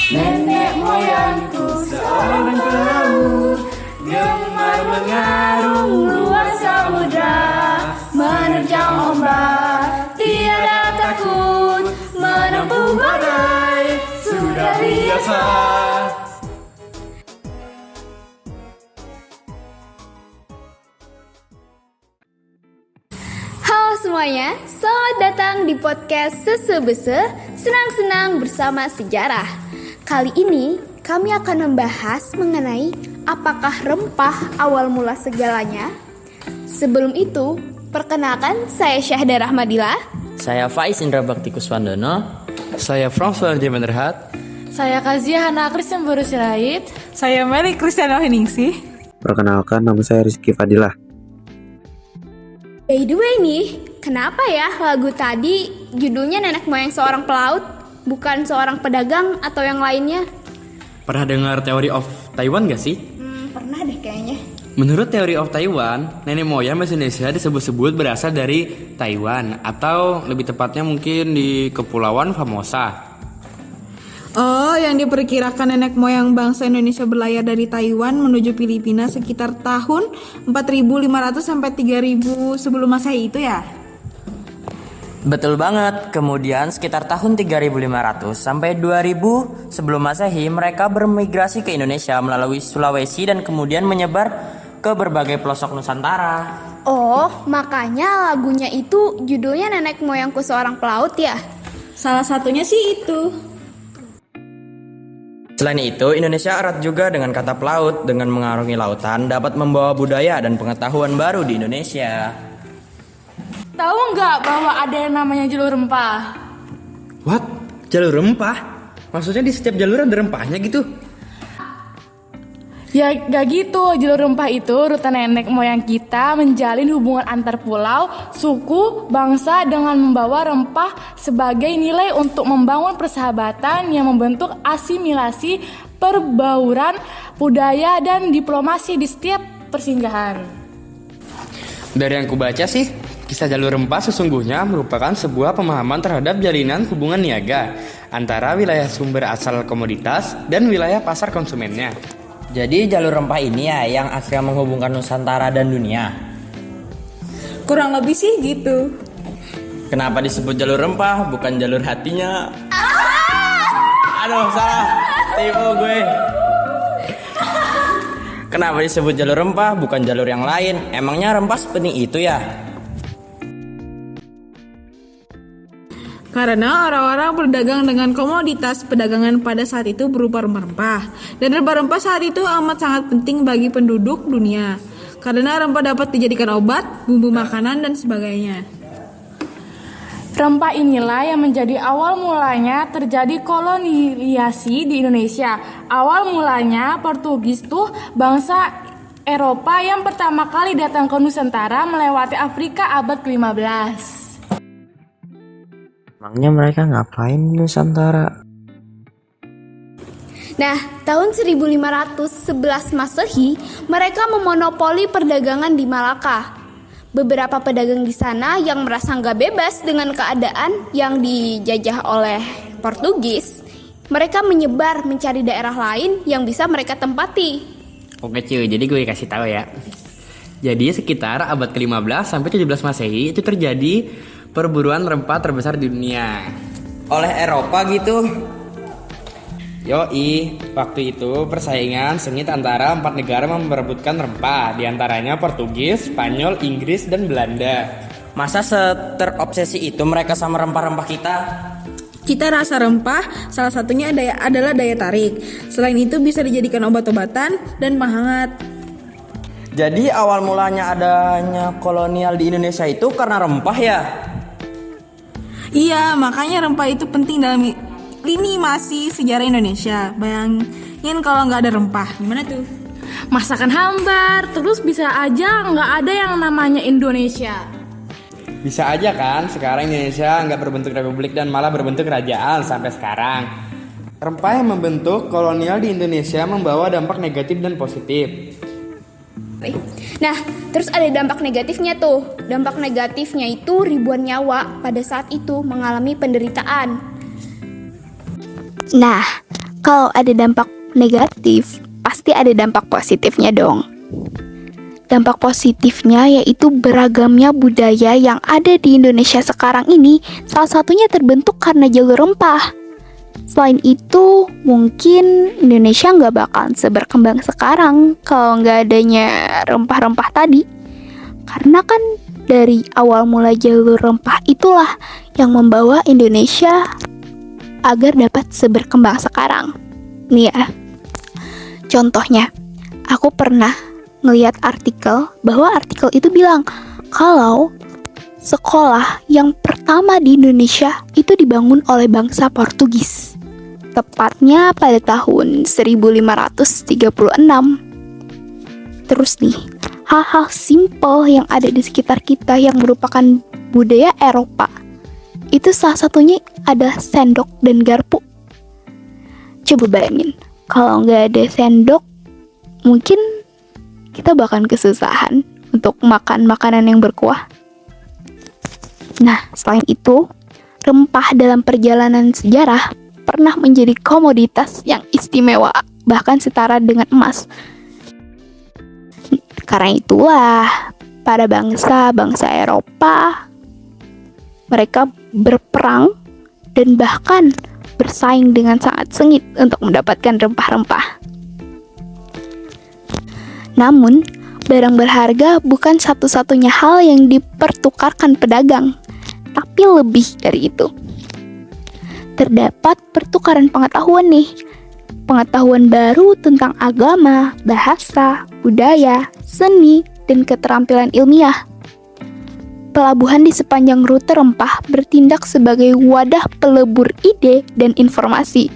Nenek moyangku seorang pelaut, gemar mengarung luar samudra, menerjang ombak, tiada takut, menempuh badai, sudah biasa. Halo semuanya, selamat datang di podcast Sesebese, senang-senang bersama sejarah. Kali ini kami akan membahas mengenai apakah rempah awal mula segalanya. Sebelum itu, perkenalkan saya Syahda Rahmadila. Saya Faiz Indra Bakti Kuswandono. Saya François Jemenderhat. Saya Kazia Hana Kristen Boru Sirait. Saya Meli Kristiana Heningsih. Perkenalkan, nama saya Rizky Fadilah. By the way nih, kenapa ya lagu tadi judulnya Nenek Moyang Seorang Pelaut, bukan seorang pedagang atau yang lainnya? Pernah dengar Theory of Taiwan gak sih? Pernah deh kayaknya. Menurut Theory of Taiwan, nenek moyang bahasa Indonesia disebut-sebut berasal dari Taiwan, atau lebih tepatnya mungkin di Kepulauan Formosa. Oh, yang diperkirakan nenek moyang bangsa Indonesia berlayar dari Taiwan menuju Filipina sekitar tahun 4500 sampai 3000 sebelum Masehi itu ya? Betul banget. Kemudian sekitar tahun 3500 sampai 2000 sebelum Masehi mereka bermigrasi ke Indonesia melalui Sulawesi dan kemudian menyebar ke berbagai pelosok Nusantara. Oh, makanya lagunya itu judulnya Nenek Moyangku Seorang Pelaut ya? Salah satunya sih itu. Selain itu, Indonesia erat juga dengan kata pelaut. Dengan mengarungi lautan dapat membawa budaya dan pengetahuan baru di Indonesia. Tahu nggak bahwa ada yang namanya jalur rempah? What? Jalur rempah? Maksudnya di setiap jalur ada rempahnya gitu? Ya gak gitu, jalur rempah itu rute nenek moyang kita menjalin hubungan antar pulau, suku, bangsa dengan membawa rempah sebagai nilai untuk membangun persahabatan yang membentuk asimilasi, perbauran, budaya, dan diplomasi di setiap persinggahan. Dari yang kubaca sih, kisah jalur rempah sesungguhnya merupakan sebuah pemahaman terhadap jalinan hubungan niaga antara wilayah sumber asal komoditas dan wilayah pasar konsumennya. Jadi jalur rempah ini ya yang akhirnya menghubungkan Nusantara dan dunia. Kurang lebih sih gitu. Kenapa disebut jalur rempah bukan jalur hatinya? Aduh, salah. Tipu gue. Kenapa disebut jalur rempah bukan jalur yang lain? Emangnya rempah sepenting itu ya? Karena orang-orang berdagang dengan komoditas perdagangan pada saat itu berupa rempah-rempah. Dan rempah-rempah saat itu amat sangat penting bagi penduduk dunia. Karena rempah dapat dijadikan obat, bumbu makanan, dan sebagainya. Rempah inilah yang menjadi awal mulanya terjadi kolonialisasi di Indonesia. Awal mulanya Portugis tuh bangsa Eropa yang pertama kali datang ke Nusantara melewati Afrika abad ke-15. Emangnya mereka ngapain di Nusantara? Nah, tahun 1511 Masehi, mereka memonopoli perdagangan di Malaka. Beberapa pedagang di sana yang merasa nggak bebas dengan keadaan yang dijajah oleh Portugis, mereka menyebar mencari daerah lain yang bisa mereka tempati. Oke cuy, jadi gue kasih tahu ya. Jadi sekitar abad ke-15 sampai 17 Masehi itu terjadi perburuan rempah terbesar di dunia. Oleh Eropa gitu. Yoi, waktu itu persaingan sengit antara 4 negara memperebutkan rempah, diantaranya Portugis, Spanyol, Inggris, dan Belanda. Masa seterobsesi itu mereka sama rempah-rempah kita? Cita rasa rempah salah satunya adalah daya tarik. Selain itu bisa dijadikan obat-obatan dan penghangat. Jadi awal mulanya adanya kolonial di Indonesia itu karena rempah ya? Iya, makanya rempah itu penting dalam lini masih sejarah Indonesia. Bayangin kalau nggak ada rempah, gimana tuh? Masakan hambar, terus bisa aja nggak ada yang namanya Indonesia. Bisa aja kan, sekarang Indonesia nggak berbentuk republik dan malah berbentuk kerajaan sampai sekarang. Rempah yang membentuk kolonial di Indonesia membawa dampak negatif dan positif. Nah, terus ada dampak negatifnya tuh. Dampak negatifnya itu ribuan nyawa pada saat itu mengalami penderitaan. Nah, Kalau ada dampak negatif, pasti ada dampak positifnya dong. Dampak positifnya yaitu beragamnya budaya yang ada di Indonesia sekarang ini, salah satunya terbentuk karena jalur rempah. Selain itu, mungkin Indonesia nggak bakal seberkembang sekarang kalau nggak adanya rempah-rempah tadi. Karena kan dari awal mula jalur rempah itulah yang membawa Indonesia agar dapat seberkembang sekarang. Nih ya, contohnya, aku pernah ngeliat artikel bahwa artikel itu bilang kalau sekolah yang pertama di Indonesia itu dibangun oleh bangsa Portugis, tepatnya pada tahun 1536. Terus nih, hal-hal simpel yang ada di sekitar kita yang merupakan budaya Eropa, itu salah satunya ada sendok dan garpu. Coba bayangin, kalau nggak ada sendok, mungkin kita bahkan kesusahan untuk makan makanan yang berkuah. Nah, selain itu, rempah dalam perjalanan sejarah pernah menjadi komoditas yang istimewa, bahkan setara dengan emas. Karena itulah, para bangsa-bangsa Eropa, mereka berperang dan bahkan bersaing dengan sangat sengit untuk mendapatkan rempah-rempah. Namun, barang berharga bukan satu-satunya hal yang dipertukarkan pedagang, tapi lebih dari itu. Terdapat pertukaran pengetahuan nih, pengetahuan baru tentang agama, bahasa, budaya, seni, dan keterampilan ilmiah. Pelabuhan di sepanjang rute rempah bertindak sebagai wadah pelebur ide dan informasi.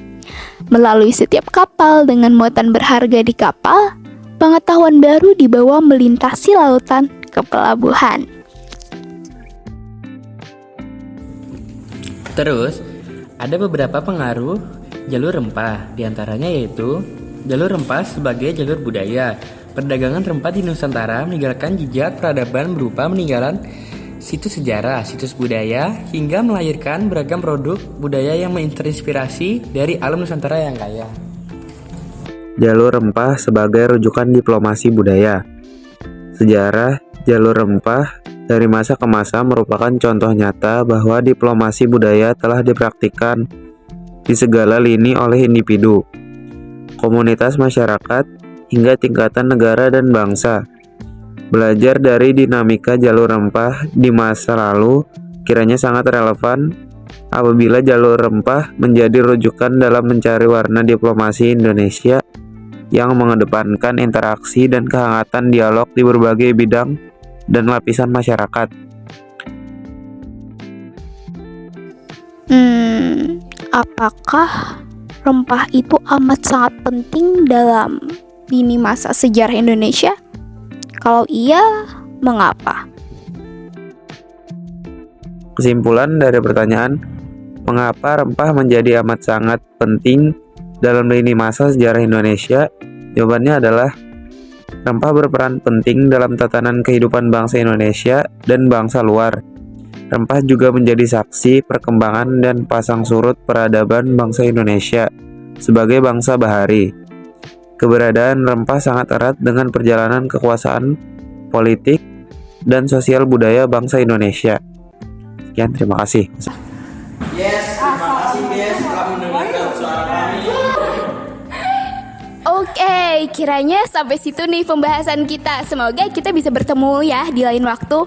Melalui setiap kapal dengan muatan berharga di kapal, pengetahuan baru dibawa melintasi lautan ke pelabuhan. Terus, ada beberapa pengaruh jalur rempah, diantaranya yaitu jalur rempah sebagai jalur budaya. Perdagangan rempah di Nusantara meninggalkan jejak peradaban berupa peninggalan situs sejarah, situs budaya, hingga melahirkan beragam produk budaya yang menginspirasi dari alam Nusantara yang kaya. Jalur rempah sebagai rujukan diplomasi budaya. Sejarah jalur rempah dari masa ke masa merupakan contoh nyata bahwa diplomasi budaya telah dipraktikkan di segala lini oleh individu, komunitas masyarakat, hingga tingkatan negara dan bangsa. Belajar dari dinamika jalur rempah di masa lalu kiranya sangat relevan apabila jalur rempah menjadi rujukan dalam mencari warna diplomasi Indonesia yang mengedepankan interaksi dan kehangatan dialog di berbagai bidang dan lapisan masyarakat. Apakah rempah itu amat sangat penting dalam lini masa sejarah Indonesia? Kalau iya, mengapa? Kesimpulan dari pertanyaan, mengapa rempah menjadi amat sangat penting dalam lini masa sejarah Indonesia? Jawabannya adalah, rempah berperan penting dalam tatanan kehidupan bangsa Indonesia dan bangsa luar. Rempah juga menjadi saksi perkembangan dan pasang surut peradaban bangsa Indonesia sebagai bangsa bahari. Keberadaan rempah sangat erat dengan perjalanan kekuasaan, politik, dan sosial budaya bangsa Indonesia. Sekian, terima kasih. Yes, terima kasih guys telah mendengarkan suara kami. Oke, kiranya sampai situ nih pembahasan kita. Semoga kita bisa bertemu ya di lain waktu.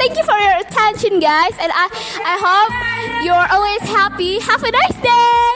Thank you for your attention guys, and I hope you're always happy. Have a nice day.